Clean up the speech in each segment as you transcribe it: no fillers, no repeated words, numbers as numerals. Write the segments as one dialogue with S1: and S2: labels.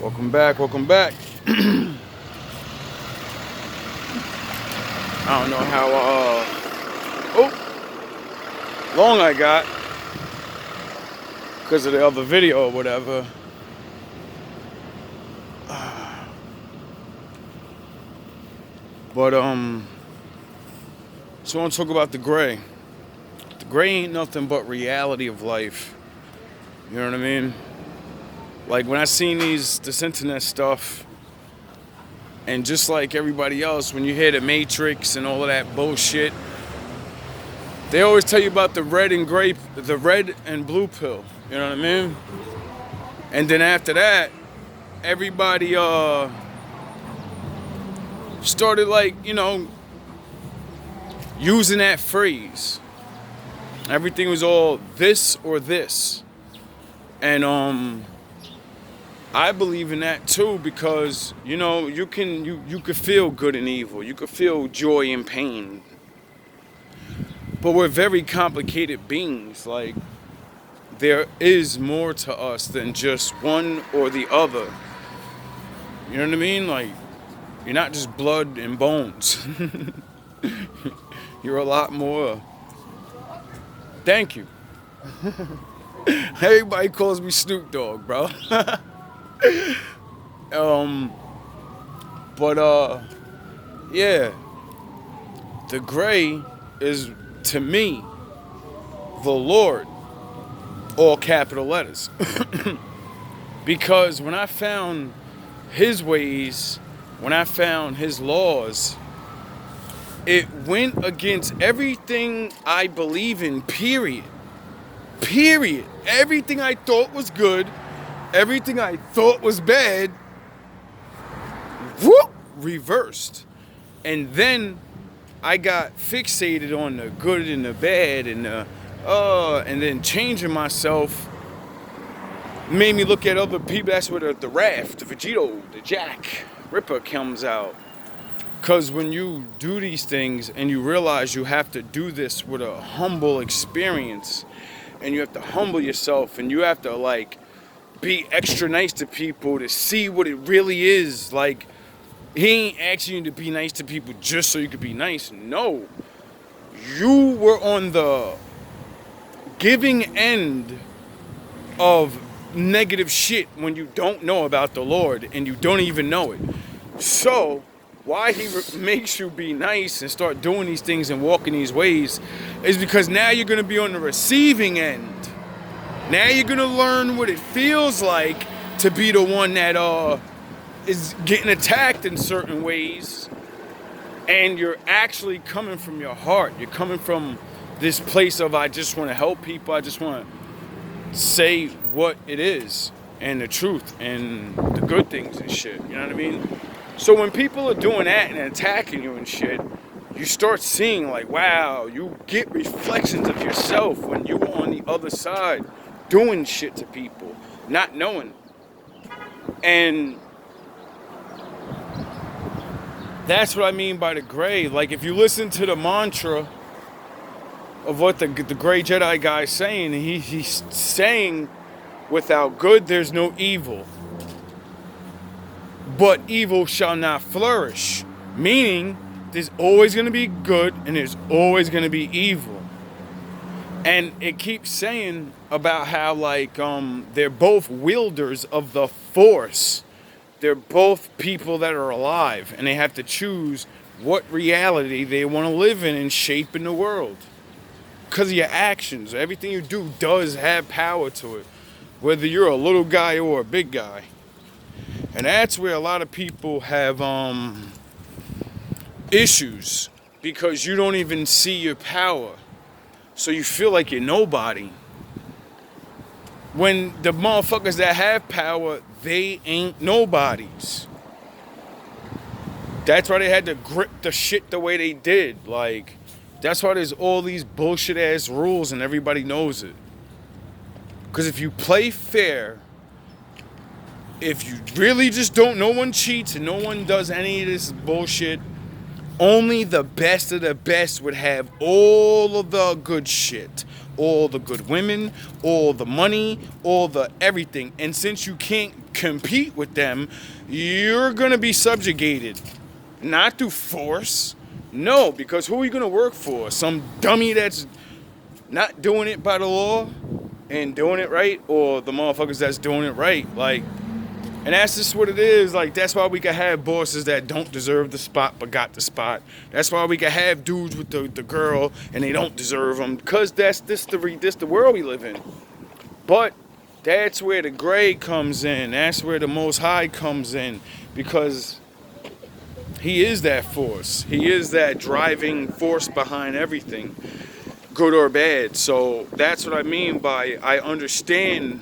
S1: Welcome back, welcome back. I don't know how long I got because of the other video or whatever. But so I want to talk about the gray. The gray ain't nothing but reality of life. You know what I mean? Like when I seen this internet stuff, and just like everybody else, when you hear the Matrix and all of that bullshit, they always tell you about the red and blue pill. You know what I mean? And then after that, everybody started using that phrase. Everything was all this or this. And I believe in that too because you could feel good and evil. You could feel joy and pain. But we're very complicated beings. Like there is more to us than just one or the other. You know what I mean? Like you're not just blood and bones. You're a lot more. Thank you. Everybody calls me Snoop Dogg, bro. Yeah. The gray is, to me, the Lord. All capital letters. Because when I found his ways, when I found his laws, it went against everything I believe in, period. Period. Everything I thought was good, everything I thought was bad, whoop, reversed. And then I got fixated on the good and the bad and then changing myself made me look at other people. That's where the Raph, the Vegito, the Jack Ripper comes out. Because when you do these things and you realize you have to do this with a humble experience, and you have to humble yourself, and you have to be extra nice to people to see what it really is. Like, he ain't asking you to be nice to people just so you could be nice. No. You were on the giving end of negative shit when you don't know about the Lord and you don't even know it. So why he makes you be nice and start doing these things and walking these ways is because now you're going to be on the receiving end. Now you're going to learn what it feels like to be the one that is getting attacked in certain ways. And you're actually coming from your heart. You're coming from this place of, I just want to help people. I just want to say what it is and the truth and the good things and shit. You know what I mean? So when people are doing that and attacking you and shit, you start seeing wow, you get reflections of yourself when you were on the other side doing shit to people, not knowing. And that's what I mean by the gray. Like if you listen to the mantra of what the gray Jedi guy is saying, he's saying without good there's no evil. But evil shall not flourish. Meaning, there's always going to be good and there's always going to be evil. And it keeps saying about how, they're both wielders of the Force. They're both people that are alive. And they have to choose what reality they want to live in and shape in the world. Because of your actions. Everything you do does have power to it. Whether you're a little guy or a big guy. And that's where a lot of people have issues because you don't even see your power. So you feel like you're nobody. When the motherfuckers that have power, they ain't nobodies. That's why they had to grip the shit the way they did. That's why there's all these bullshit ass rules and everybody knows it. Because if you play fair, if you really just don't, no one cheats and no one does any of this bullshit, only the best of the best would have all of the good shit. all the good women, all the money, all the everything. And since you can't compete with them, you're going to be subjugated. Not through force. No, because who are you going to work for? Some dummy that's not doing it by the law and doing it right, or the motherfuckers that's doing it right? Like, and that's just what it is. Like, that's why we can have bosses that don't deserve the spot but got the spot. That's why we can have dudes with the girl and they don't deserve them, because this the world we live in. But that's where the gray comes in. That's where the Most High comes in, because He is that force. He is that driving force behind everything, good or bad. So that's what I mean by I understand.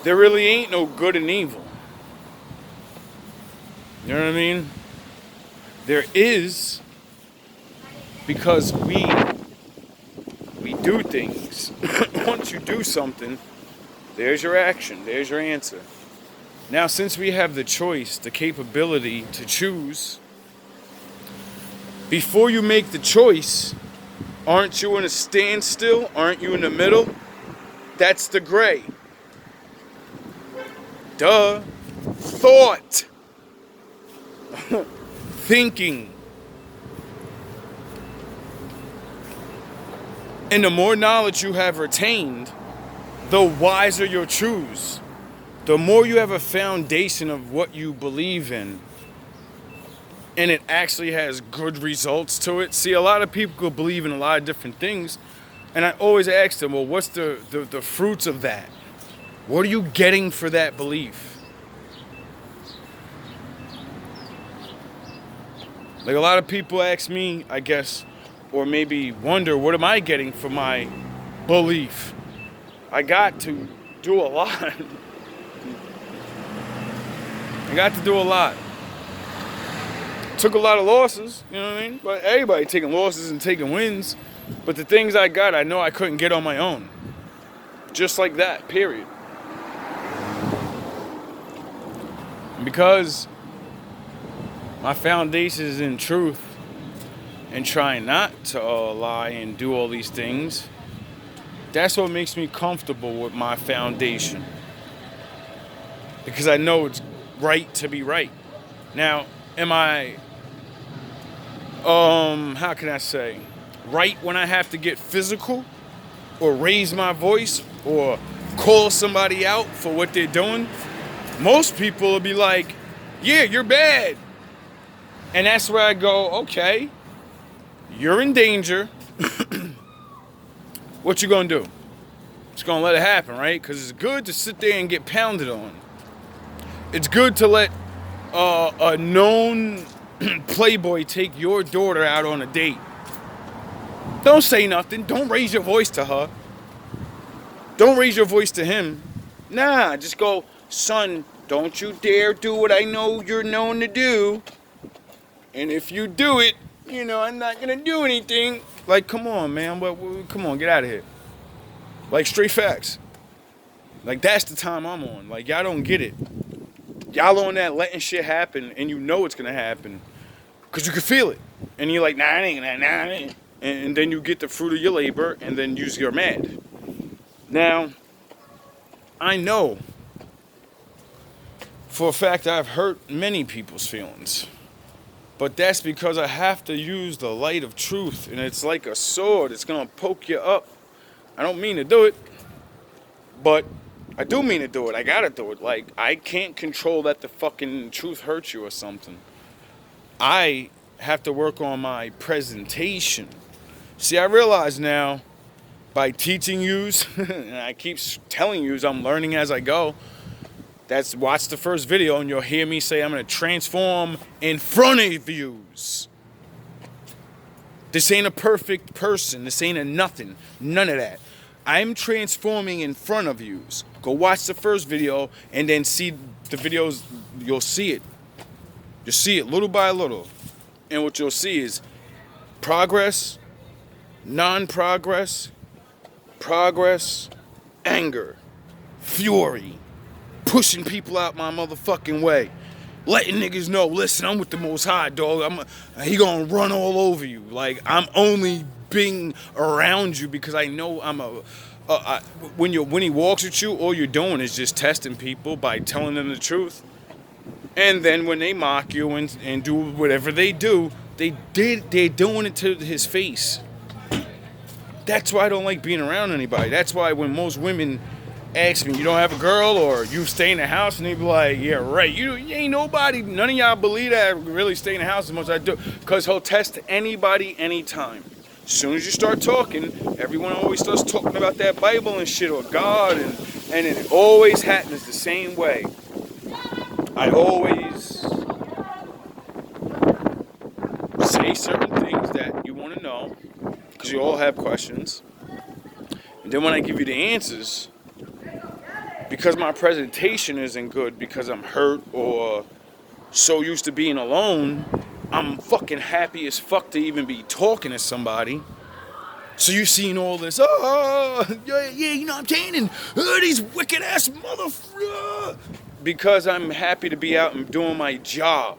S1: There really ain't no good and evil. You know what I mean? There is, because we do things. Once you do something, there's your action, there's your answer. Now, since we have the choice, the capability to choose, before you make the choice, aren't you in a standstill? Aren't you in the middle? That's the gray. Duh. Thought. Thinking. And the more knowledge you have retained, the wiser you'll choose. The more you have a foundation of what you believe in, and it actually has good results to it. See, a lot of people believe in a lot of different things, and I always ask them, well, what's the fruits of that? What are you getting for that belief? Like, a lot of people ask me, I guess, or maybe wonder, what am I getting for my belief? I got to do a lot. I got to do a lot. Took a lot of losses, you know what I mean? But everybody taking losses and taking wins. But the things I got, I know I couldn't get on my own. Just like that, period. Because my foundation is in truth and trying not to lie and do all these things, that's what makes me comfortable with my foundation. Because I know it's right to be right. Now, am I, how can I say, right when I have to get physical or raise my voice or call somebody out for what they're doing? Most people will be like, yeah, you're bad. And that's where I go, okay, you're in danger. What you gonna do? Just gonna let it happen, right? Because it's good to sit there and get pounded on. It's good to let a known playboy take your daughter out on a date. Don't say nothing. Don't raise your voice to her. Don't raise your voice to him. Nah, just go, son, don't you dare do what I know you're known to do. And if you do it, you know, I'm not going to do anything. Like, come on, man. Come on, get out of here. Like, straight facts. Like, that's the time I'm on. Like, y'all don't get it. Y'all on that letting shit happen, and you know it's going to happen. Because you can feel it. And you're like, nah, it ain't gonna, nah, it ain't. And then you get the fruit of your labor, and then you're mad. Now, I know for a fact I've hurt many people's feelings. But that's because I have to use the light of truth, and it's like a sword. It's going to poke you up. I don't mean to do it, but I do mean to do it. I got to do it. Like, I can't control that the fucking truth hurts you or something. I have to work on my presentation. See, I realize now, by teaching yous, and I keep telling yous I'm learning as I go, that's watch the first video and you'll hear me say I'm going to transform in front of yous. This ain't a perfect person. This ain't a nothing. None of that. I'm transforming in front of yous. Go watch the first video and then see the videos. You'll see it. You'll see it little by little. And what you'll see is progress, non-progress, progress, anger, fury, pushing people out my motherfucking way. letting niggas know, listen, I'm with the Most High, dog. He gonna run all over you. Like, I'm only being around you because I know when he walks with you, all you're doing is just testing people by telling them the truth. And then when they mock you and do whatever they do, they're doing it to his face. That's why I don't like being around anybody. That's why when most women ask me, you don't have a girl or you stay in the house, and they be like, yeah, right. You ain't nobody, none of y'all believe that I really stay in the house as much as I do. Because he'll test anybody anytime. As soon as you start talking, everyone always starts talking about that Bible and shit or God, and it always happens the same way. I always say certain things that you want to know, because you all have questions. And then when I give you the answers, because my presentation isn't good, because I'm hurt or so used to being alone, I'm fucking happy as fuck to even be talking to somebody. So you seen all this, yeah, you know what I'm saying, and these wicked ass motherfuckers. Because I'm happy to be out and doing my job.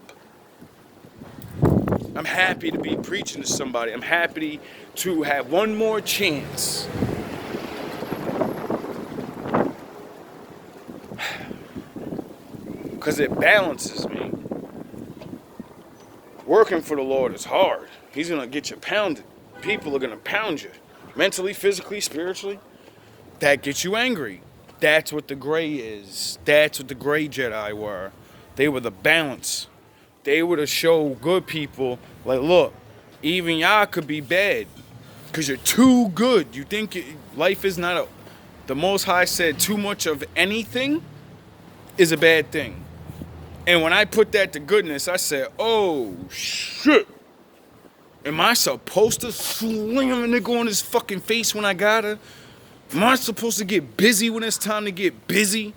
S1: I'm happy to be preaching to somebody. I'm happy to have one more chance. Because it balances me. Working for the Lord is hard. He's going to get you pounded. People are going to pound you. Mentally, physically, spiritually. That gets you angry. That's what the gray is. That's what the gray Jedi were. They were the balance. They were to show good people, like, look, even y'all could be bad. Because you're too good. You think life is not the Most High said too much of anything is a bad thing. And when I put that to goodness, I said, oh, shit. Am I supposed to slam a nigga on his fucking face when I gotta? Am I supposed to get busy when it's time to get busy?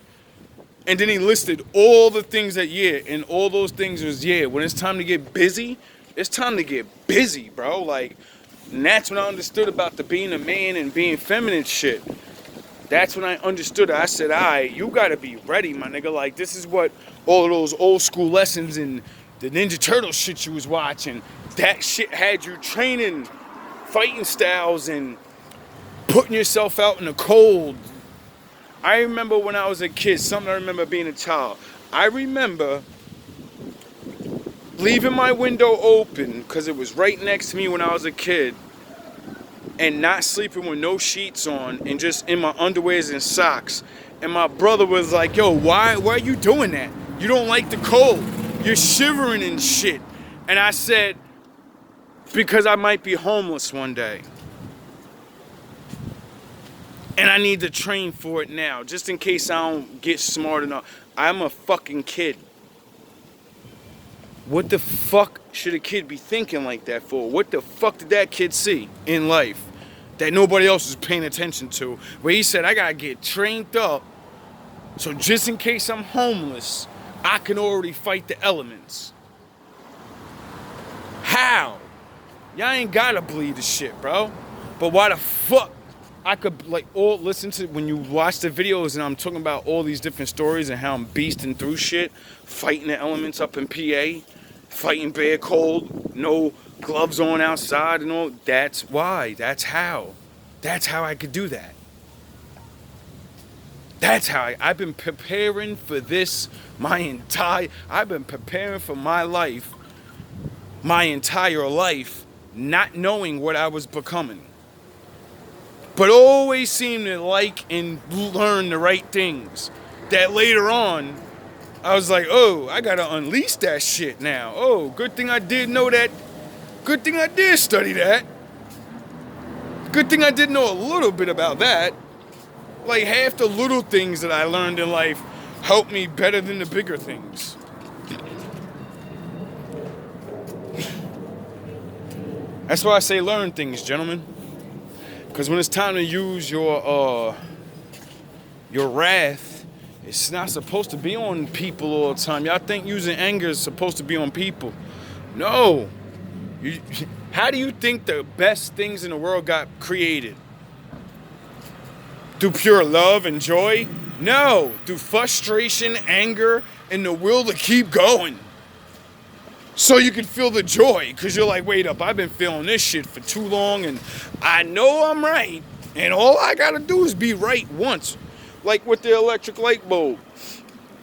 S1: And then he listed all the things that, yeah, and all those things was, yeah, when it's time to get busy, it's time to get busy, bro. Like, and that's when I understood about the being a man and being feminine shit. That's when I understood it. I said, all right, you gotta be ready, my nigga. Like, this is what all of those old school lessons and the Ninja Turtle shit you was watching, that shit had you training fighting styles and putting yourself out in the cold. I remember when I was a kid, something I remember being a child. I remember leaving my window open because it was right next to me when I was a kid and not sleeping with no sheets on and just in my underwears and socks. And my brother was like, yo, why are you doing that? You don't like the cold. You're shivering and shit. And I said, because I might be homeless one day. And I need to train for it now, just in case I don't get smart enough. I'm a fucking kid. What the fuck should a kid be thinking like that for? What the fuck did that kid see in life that nobody else is paying attention to? Where he said, I gotta get trained up, so just in case I'm homeless, I can already fight the elements. How? Y'all ain't gotta believe the shit, bro. But why the fuck? I could like all listen to when you watch the videos and I'm talking about all these different stories and how I'm beasting through shit, fighting the elements up in PA, fighting bare cold, no gloves on outside and all. That's why. That's how. That's how I could do that. That's how I've been preparing for this I've been preparing for my life, my entire life, not knowing what I was becoming. But always seem to like and learn the right things. That later on, I was like, oh, I gotta unleash that shit now. Oh, good thing I did know that. Good thing I did study that. Good thing I did know a little bit about that. Like half the little things that I learned in life helped me better than the bigger things. That's why I say learn things, gentlemen. Because when it's time to use your wrath, it's not supposed to be on people all the time. Y'all think using anger is supposed to be on people. No. How do you think the best things in the world got created? Through pure love and joy? No. Through frustration, anger, and the will to keep going. So you can feel the joy, because you're like, wait up, I've been feeling this shit for too long, and I know I'm right, and all I gotta do is be right once. Like with the electric light bulb.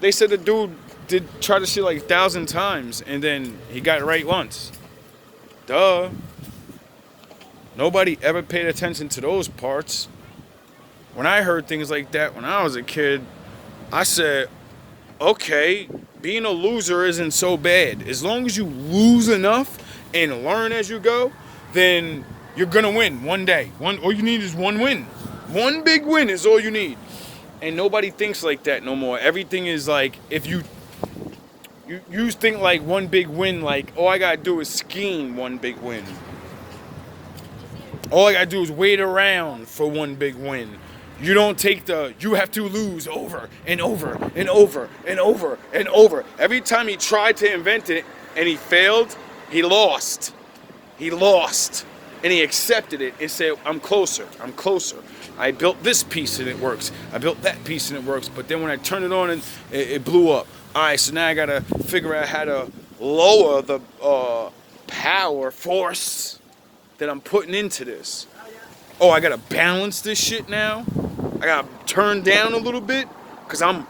S1: They said the dude did try to shit like 1,000 times, and then he got it right once. Duh. Nobody ever paid attention to those parts. When I heard things like that when I was a kid, I said, okay, being a loser isn't so bad. As long as you lose enough and learn as you go, then you're gonna win one day. All you need is one win. One big win is all you need. And nobody thinks like that no more. Everything is like, if you think like one big win, like all I gotta do is scheme one big win. All I gotta do is wait around for one big win. You don't take you have to lose over and over and over and over and over. Every time he tried to invent it and he failed, he lost. He lost. And he accepted it and said, I'm closer. I built this piece and it works. I built that piece and it works. But then when I turned it on, and it blew up. All right, so now I gotta figure out how to lower the power force that I'm putting into this. Oh, I gotta balance this shit now. I gotta turn down a little bit because I'm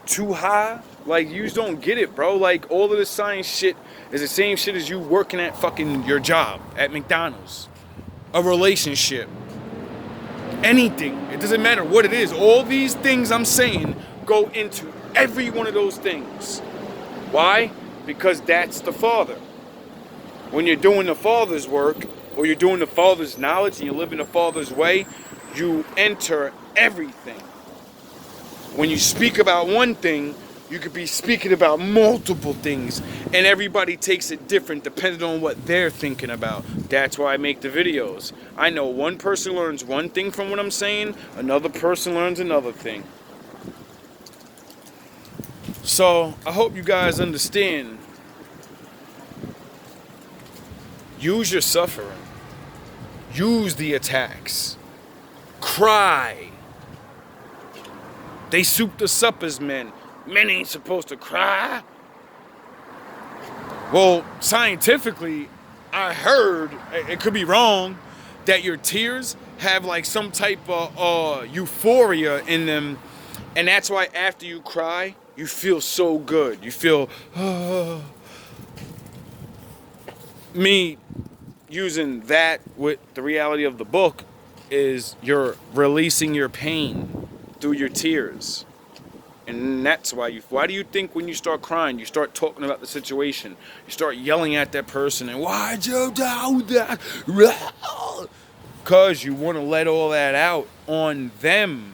S1: too high. Like, you just don't get it, bro. Like, all of this science shit is the same shit as you working at fucking your job at McDonald's. A relationship. Anything. It doesn't matter what it is. All these things I'm saying go into every one of those things. Why? Because that's the Father. When you're doing the Father's work, or you're doing the Father's knowledge, and you're living the Father's way, you enter everything. When you speak about one thing, you could be speaking about multiple things, and everybody takes it different depending on what they're thinking about. That's why I make the videos. I know one person learns one thing from what I'm saying, another person learns another thing. So, I hope you guys understand. Use your suffering. Use the attacks. Cry. They souped us up as men. Men ain't supposed to cry. Well, scientifically, I heard, it could be wrong, that your tears have like some type of euphoria in them. And that's why after you cry, you feel so good. You feel, me using that with the reality of the book is you're releasing your pain through your tears. And that's why do you think when you start crying, you start talking about the situation, you start yelling at that person and why'd you do that? Because you want to let all that out on them.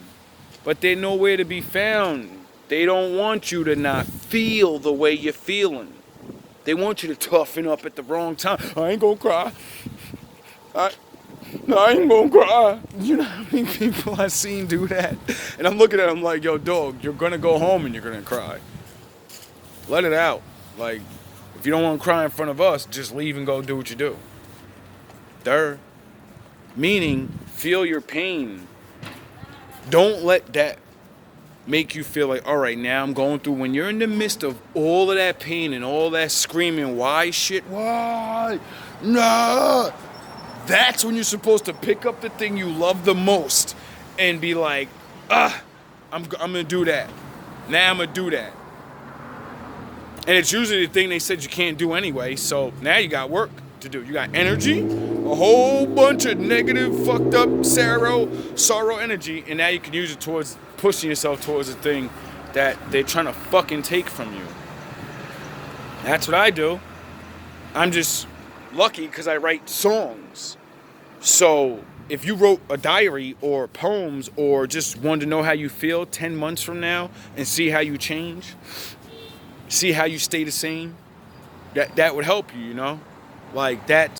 S1: But they're nowhere to be found. They don't want you to not feel the way you're feeling. They want you to toughen up at the wrong time. I ain't gonna cry. I ain't gonna cry. You know how many people I've seen do that? And I'm looking at them like, yo, dog, you're gonna go home and you're gonna cry. Let it out. Like, if you don't want to cry in front of us, just leave and go do what you do. Meaning, feel your pain. Don't let that make you feel like, all right, now I'm going through. When you're in the midst of all of that pain and all that screaming, why shit, why? No. That's when you're supposed to pick up the thing you love the most and be like, I'm gonna do that. Now I'm gonna do that. And it's usually the thing they said you can't do anyway, so now you got work to do. You got energy, a whole bunch of negative, fucked up sorrow energy, and now you can use it towards pushing yourself towards the thing that they're trying to fucking take from you. That's what I do. I'm just lucky because I write songs. So if you wrote a diary or poems or just wanted to know how you feel 10 months from now and see how you change, see how you stay the same, that would help you, you know? Like that.